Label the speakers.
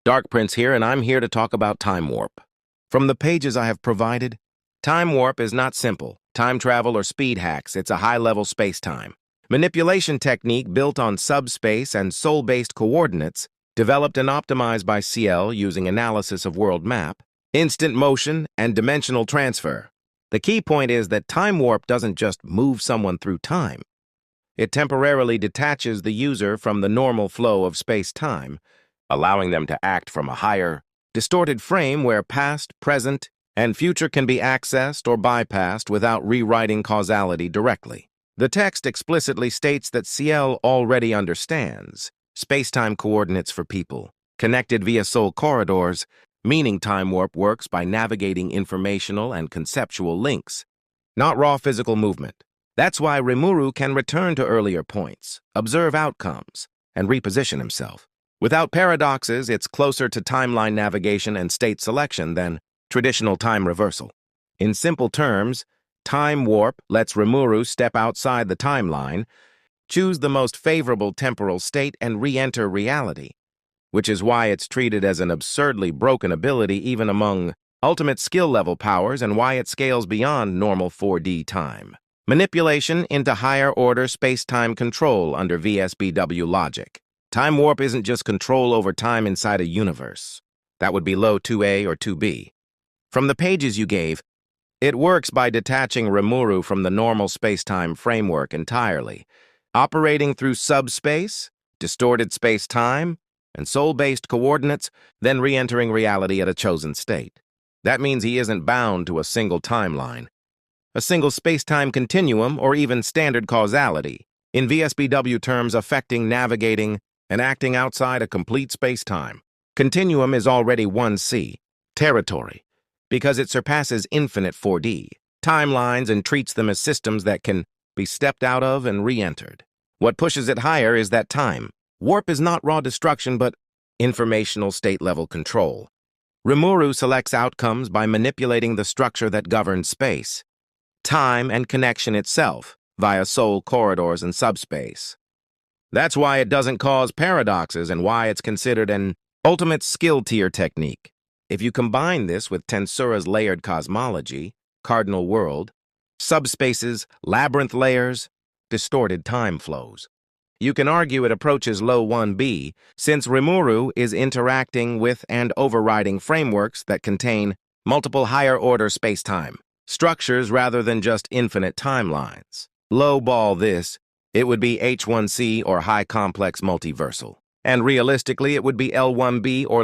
Speaker 1: Dark Prince here, and I'm here to talk about time warp. From the pages I have provided, time warp is not simple, time travel or speed hacks. It's a high-level space-time manipulation technique built on subspace and soul-based coordinates, developed and optimized by CL using analysis of world map, instant motion, and dimensional transfer. The key point is that time warp doesn't just move someone through time. It temporarily detaches the user from the normal flow of space-time, allowing them to act from a higher, distorted frame where past, present, and future can be accessed or bypassed without rewriting causality directly. The text explicitly states that CL already understands space-time coordinates for people, connected via soul corridors, meaning time warp works by navigating informational and conceptual links, not raw physical movement. That's why Rimuru can return to earlier points, observe outcomes, and reposition himself. Without paradoxes, it's closer to timeline navigation and state selection than traditional time reversal. In simple terms, time warp lets Rimuru step outside the timeline, choose the most favorable temporal state, and re-enter reality, which is why it's treated as an absurdly broken ability even among ultimate skill-level powers and why it scales beyond normal 4D time. Manipulation into higher-order space-time control under VSBW logic. Time warp isn't just control over time inside a universe. That would be low 2A or 2B. From the pages you gave, it works by detaching Rimuru from the normal space-time framework entirely, operating through subspace, distorted space-time, and soul-based coordinates, then re-entering reality at a chosen state. That means he isn't bound to a single timeline, a single space-time continuum, or even standard causality, in VSBW terms affecting, navigating, and acting outside a complete space-time. Continuum is already 1C, territory, because it surpasses infinite 4D, timelines, and treats them as systems that can be stepped out of and re-entered. What pushes it higher is that time warp is not raw destruction but informational state-level control. Rimuru selects outcomes by manipulating the structure that governs space, time, and connection itself via soul corridors and subspace. That's why it doesn't cause paradoxes and why it's considered an ultimate skill tier technique. If you combine this with Tensura's layered cosmology, cardinal world, subspaces, labyrinth layers, distorted time flows, you can argue it approaches low 1B since Rimuru is interacting with and overriding frameworks that contain multiple higher-order space-time structures rather than just infinite timelines. Low ball this, it would be H1C or high complex multiversal. And realistically, it would be L1B or